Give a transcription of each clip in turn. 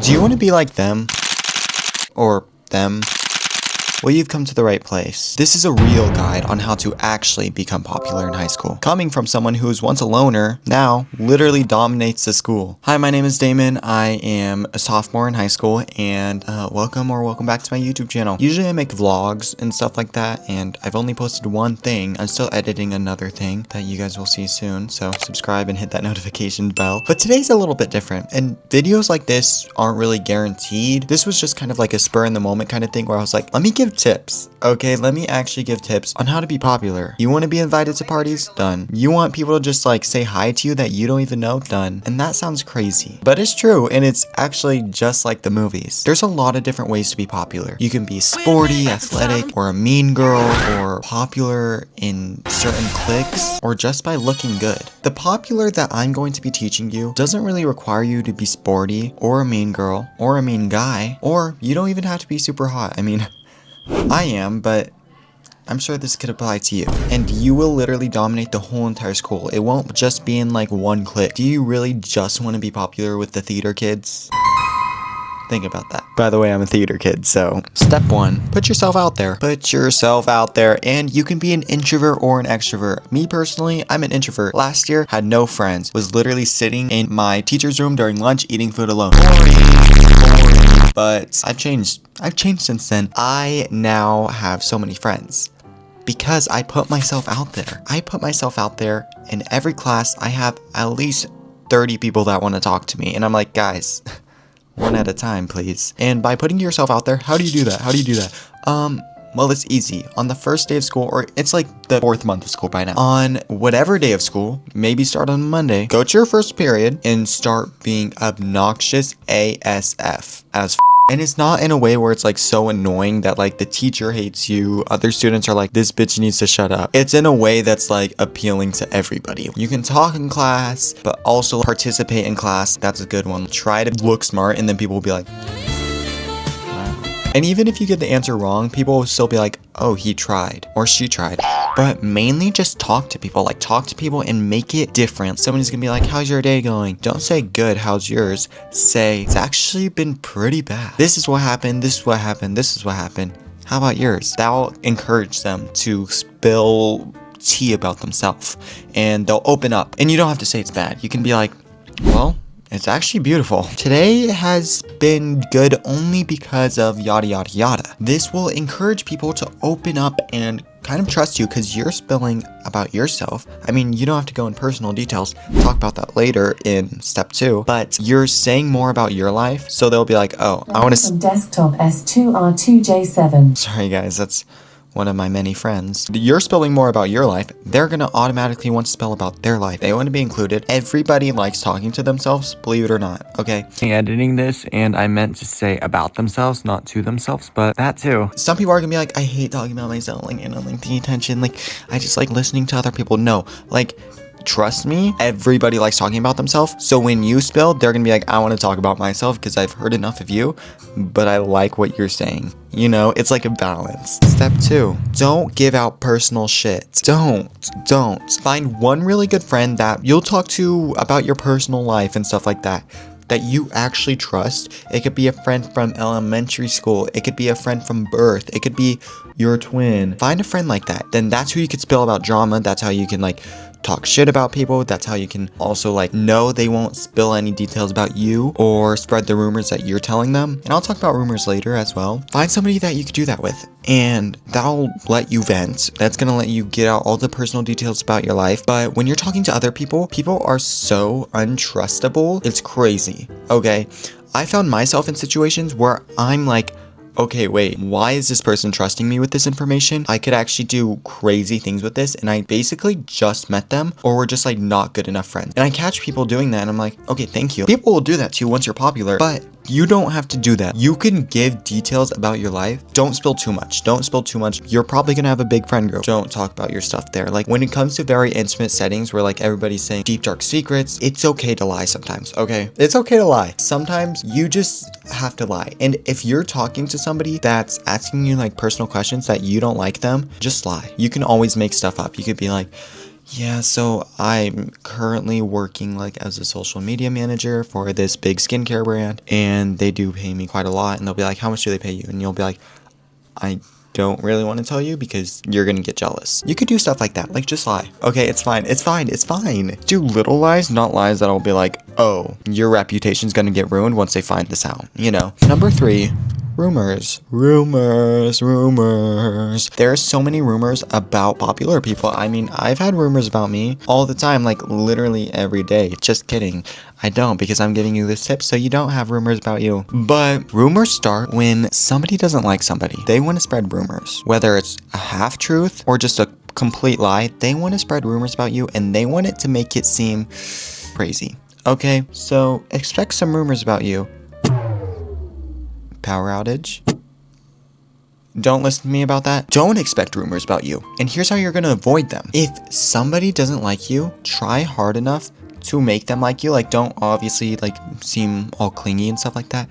Do you want to be like them? Or them? Well, you've come to the right place. This is a real guide on how to actually become popular in high school. Coming from someone who was once a loner, now literally dominates the school. Hi, my name is Damon. I am a sophomore in high school, and welcome back to my YouTube channel. Usually I make vlogs and stuff like that, and I've only posted one thing. I'm still editing another thing that you guys will see soon, so subscribe and hit that notification bell. But today's a little bit different, and videos like this aren't really guaranteed. This was just kind of like a spur in the moment kind of thing where I was like, let me give tips. Okay, let me actually give tips on how to be popular. You want to be invited to parties? Done. You want people to just like say hi to you that you don't even know? Done. And that sounds crazy, but it's true, and it's actually just like the movies. There's a lot of different ways to be popular. You can be sporty, athletic, or a mean girl, or popular in certain cliques, or just by looking good. The popular that I'm going to be teaching you doesn't really require you to be sporty, or a mean girl, or a mean guy, or you don't even have to be super hot. I mean, I am, but I'm sure this could apply to you. And you will literally dominate the whole entire school. It won't just be in like one clique. Do you really just want to be popular with the theater kids? Think about that. By the way, I'm a theater kid, so step one, put yourself out there. Put yourself out there, and you can be an introvert or an extrovert. Me personally, I'm an introvert. Last year, had no friends. Was literally sitting in my teacher's room during lunch, eating food alone. Boring. But I've changed. I've changed since then. I now have so many friends because I put myself out there. I put myself out there. In every class, I have at least 30 people that want to talk to me, and I'm like, guys, one at a time, please. And by putting yourself out there, how do you do that? How do you do that? Well, it's easy. On the first day of school, or it's like the 4th month of school by now. On whatever day of school, maybe start on Monday, go to your first period and start being obnoxious ASF as and it's not in a way where it's like so annoying that like the teacher hates you, other students are like, this bitch needs to shut up. It's in a way that's like appealing to everybody. You can talk in class, but also participate in class. That's a good one. Try to look smart, and then people will be like, wow. And even if you get the answer wrong, people will still be like, oh, he tried or she tried. But mainly just talk to people, like talk to people and make it different. Somebody's gonna be like, how's your day going? Don't say good, how's yours? Say, it's actually been pretty bad. This is what happened, this is what happened, this is what happened. How about yours? That'll encourage them to spill tea about themselves, and they'll open up. And you don't have to say it's bad. You can be like, well, it's actually beautiful. Today has been good only because of yada yada yada. This will encourage people to open up and kind of trust you because you're spilling about yourself. I mean, you don't have to go in personal details. Talk about that later in step 2. But you're saying more about your life, so they'll be like, oh, I want to desktop S2R2J7. Sorry guys, that's one of my many friends. You're spilling more about your life. They're gonna automatically want to spill about their life. They want to be included. Everybody likes talking to themselves, believe it or not, okay? Editing this, and I meant to say about themselves, not to themselves, but that too. Some people are gonna be like, I hate talking about myself, like, and I don't like the attention, like, I just like listening to other people. No, like, trust me, everybody likes talking about themselves. So when you spill, they're gonna be like, I want to talk about myself because I've heard enough of you, but I like what you're saying. You know, it's like a balance. Step 2, don't give out personal shit. Don't. Find one really good friend that you'll talk to about your personal life and stuff like that you actually trust. It could be a friend from elementary school. It could be a friend from birth. It could be your twin. Find a friend like that. Then that's who you could spill about drama. That's how you can like talk shit about people. That's how you can also like know they won't spill any details about you or spread the rumors that you're telling them. And I'll talk about rumors later as well. Find somebody that you could do that with, and that'll let you vent. That's gonna let you get out all the personal details about your life. But when you're talking to other people, people are so untrustable. It's crazy. Okay, I found myself in situations where I'm like, okay, wait, why is this person trusting me with this information? I could actually do crazy things with this, and I basically just met them, or we're just like not good enough friends. And I catch people doing that, and I'm like, okay, thank you. People will do that to you once you're popular, but you don't have to do that. You can give details about your life. Don't spill too much. Don't spill too much. You're probably gonna have a big friend group. Don't talk about your stuff there. Like when it comes to very intimate settings where like everybody's saying deep dark secrets, it's okay to lie sometimes, okay? It's okay to lie. Sometimes you just have to lie. And if you're talking to somebody that's asking you like personal questions that you don't like them, just lie. You can always make stuff up. You could be like, Yeah, so I'm currently working like as a social media manager for this big skincare brand, and they do pay me quite a lot. And they'll be like, "How much do they pay you?" And you'll be like, "I don't really want to tell you because you're gonna get jealous." You could do stuff like that, like just lie. Okay, it's fine, it's fine, it's fine. Do little lies, not lies that'll be like, "Oh, your reputation's gonna get ruined once they find this out." You know. Number 3. Rumors. Rumors. There are so many rumors about popular people. I mean, I've had rumors about me all the time, like literally every day. Just kidding. I don't, because I'm giving you this tip so you don't have rumors about you. But rumors start when somebody doesn't like somebody. They want to spread rumors. Whether it's a half truth or just a complete lie, they want to spread rumors about you and they want it to make it seem crazy. Okay, so expect some rumors about you. Power outage. Don't listen to me about that. Don't expect rumors about you. And here's how you're gonna avoid them. If somebody doesn't like you, try hard enough to make them like you. Like, don't obviously like seem all clingy and stuff like that,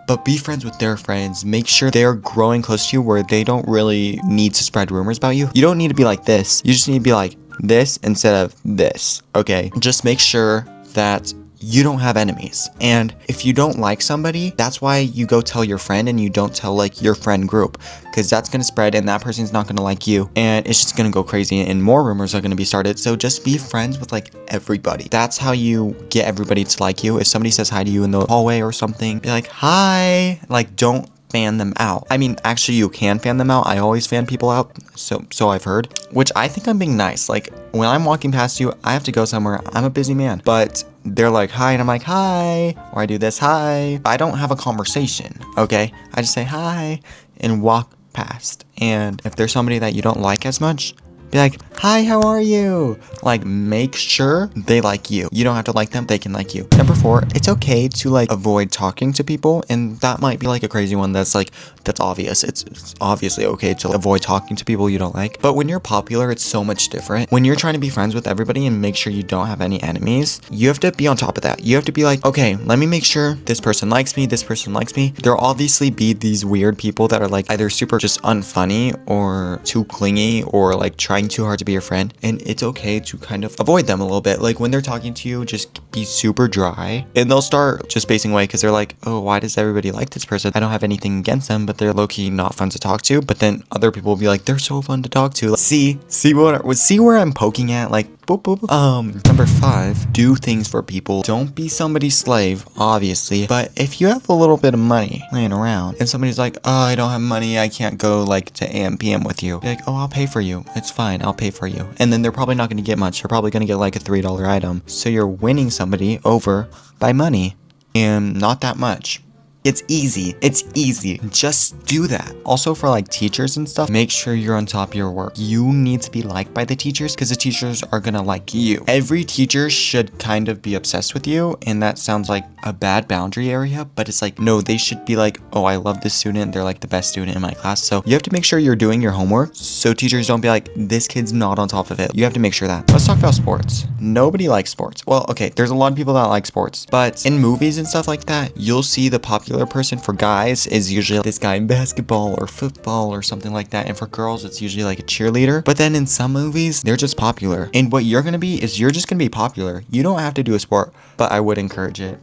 but be friends with their friends. Make sure they're growing close to you where they don't really need to spread rumors about you. You don't need to be like this. You just need to be like this instead of this, okay? Just make sure that you don't have enemies. And if you don't like somebody, that's why you go tell your friend and you don't tell like your friend group, because that's gonna spread and that person's not gonna like you and it's just gonna go crazy and more rumors are gonna be started. So just be friends with like everybody. That's how you get everybody to like you. If somebody says hi to you in the hallway or something, be like, "Hi." Like, don't fan them out. I mean, actually you can fan them out. I always fan people out, so I've heard, which I think I'm being nice. Like, when I'm walking past you, I have to go somewhere. I'm a busy man, but they're like, "Hi," and I'm like, "Hi," or I do this, "Hi." I don't have a conversation, okay? I just say hi and walk past. And if there's somebody that you don't like as much, be like, "Hi, how are you?" Like, make sure they like you. You don't have to like them, they can like you. Number 4, it's okay to like avoid talking to people, and that might be like a crazy one that's like, that's obvious. It's obviously okay to avoid talking to people you don't like. But when you're popular, it's so much different. When you're trying to be friends with everybody and make sure you don't have any enemies, you have to be on top of that. You have to be like, okay, let me make sure this person likes me, this person likes me. There'll obviously be these weird people that are like either super just unfunny or too clingy or like trying too hard to be your friend, and it's okay to kind of avoid them a little bit. Like, when they're talking to you, just be super dry and they'll start just spacing away because they're like, "Oh, why does everybody like this person? I don't have anything against them, but they're low-key not fun to talk to." But then other people will be like, "They're so fun to talk to." Like, see where I'm poking at? Like, boop, boop, boop. Number 5, do things for people. Don't be somebody's slave, obviously, but if you have a little bit of money laying around and somebody's like, "Oh, I don't have money, I can't go like to AM PM with you," be like, "Oh, I'll pay for you. It's fine, I'll pay for you." And then they're probably not going to get much. They're probably going to get like a $3 item. So you're winning somebody over by money and not that much. It's easy. It's easy. Just do that. Also, for like teachers and stuff, make sure you're on top of your work. You need to be liked by the teachers because the teachers are gonna like you. Every teacher should kind of be obsessed with you, and that sounds like a bad boundary area, but it's like, no, they should be like, "Oh, I love this student. They're like the best student in my class." So you have to make sure you're doing your homework so teachers don't be like, "This kid's not on top of it." You have to make sure that. Let's talk about sports. Nobody likes sports. Well, okay, there's a lot of people that like sports, but in movies and stuff like that, you'll see the popular person for guys is usually this guy in basketball or football or something like that, and for girls it's usually like a cheerleader. But then in some movies, they're just popular, and what you're gonna be is you're just gonna be popular. You don't have to do a sport, but I would encourage it.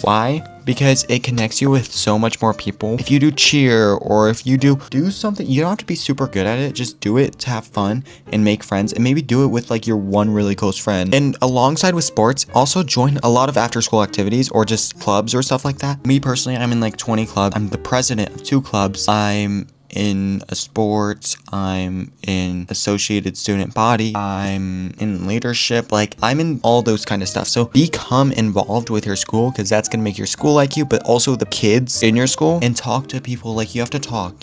Why? Because it connects you with so much more people. If you do cheer, or if you do something, you don't have to be super good at it. Just do it to have fun and make friends, and maybe do it with like your one really close friend. And alongside with sports, also join a lot of after school activities or just clubs or stuff like that. Me personally, I'm in like 20 clubs. I'm the president of 2 clubs. I'm in a sports, I'm in associated student body, I'm in leadership, like I'm in all those kind of stuff. So become involved with your school, because that's gonna make your school like you, but also the kids in your school, and talk to people. Like, you have to talk.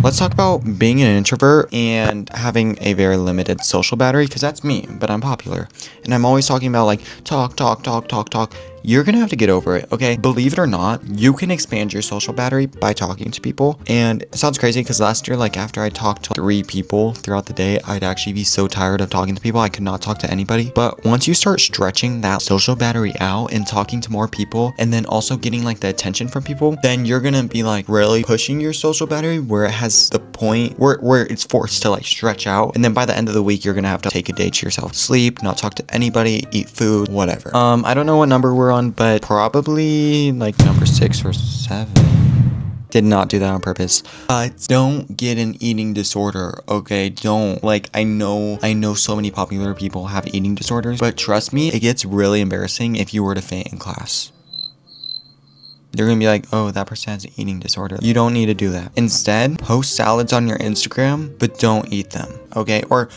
Let's talk about being an introvert and having a very limited social battery, because that's me, but I'm popular. And I'm always talking about like talk. you're gonna have to get over it, okay? Believe it or not, you can expand your social battery by talking to people. And it sounds crazy because last year, like after I talked to 3 people throughout the day, I'd actually be so tired of talking to people. I could not talk to anybody. But once you start stretching that social battery out and talking to more people, and then also getting like the attention from people, then you're gonna be like really pushing your social battery where it has the point where it's forced to like stretch out. And then by the end of the week, you're gonna have to take a day to yourself, sleep, not talk to anybody, eat food, whatever. I don't know what number we're on, but probably like number 6 or 7. Did not do that on purpose. Don't get an eating disorder, okay? Don't. Like, I know so many popular people have eating disorders, but trust me, it gets really embarrassing if you were to faint in class. They're gonna be like, oh, that person has an eating disorder. You don't need to do that. Instead, post salads on your Instagram, but don't eat them, okay? Or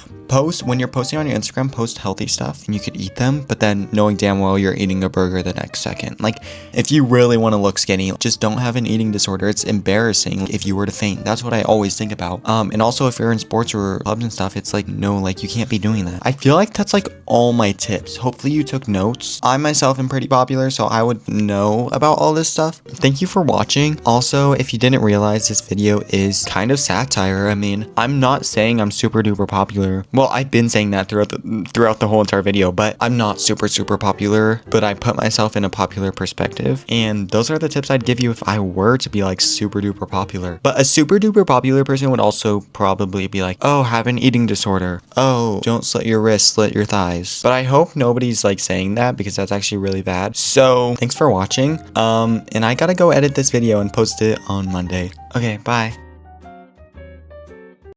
when you're posting on your Instagram, post healthy stuff and you could eat them, but then knowing damn well you're eating a burger the next second. Like, if you really want to look skinny, just don't have an eating disorder. It's embarrassing if you were to faint. That's what I always think about. And also if you're in sports or clubs and stuff, it's like, no, like you can't be doing that. I feel like that's like all my tips. Hopefully you took notes. I myself am pretty popular, so I would know about all this stuff. Thank you for watching. Also, if you didn't realize, this video is kind of satire. I mean, I'm not saying I'm super duper popular. Well, I've been saying that throughout the whole entire video, but I'm not super popular, but I put myself in a popular perspective. And those are the tips I'd give you if I were to be like super duper popular. But a super duper popular person would also probably be like, oh, have an eating disorder. Oh, don't slit your wrists, slit your thighs. But I hope nobody's like saying that because that's actually really bad. So thanks for watching. And I gotta go edit this video and post it on Monday. Okay, bye.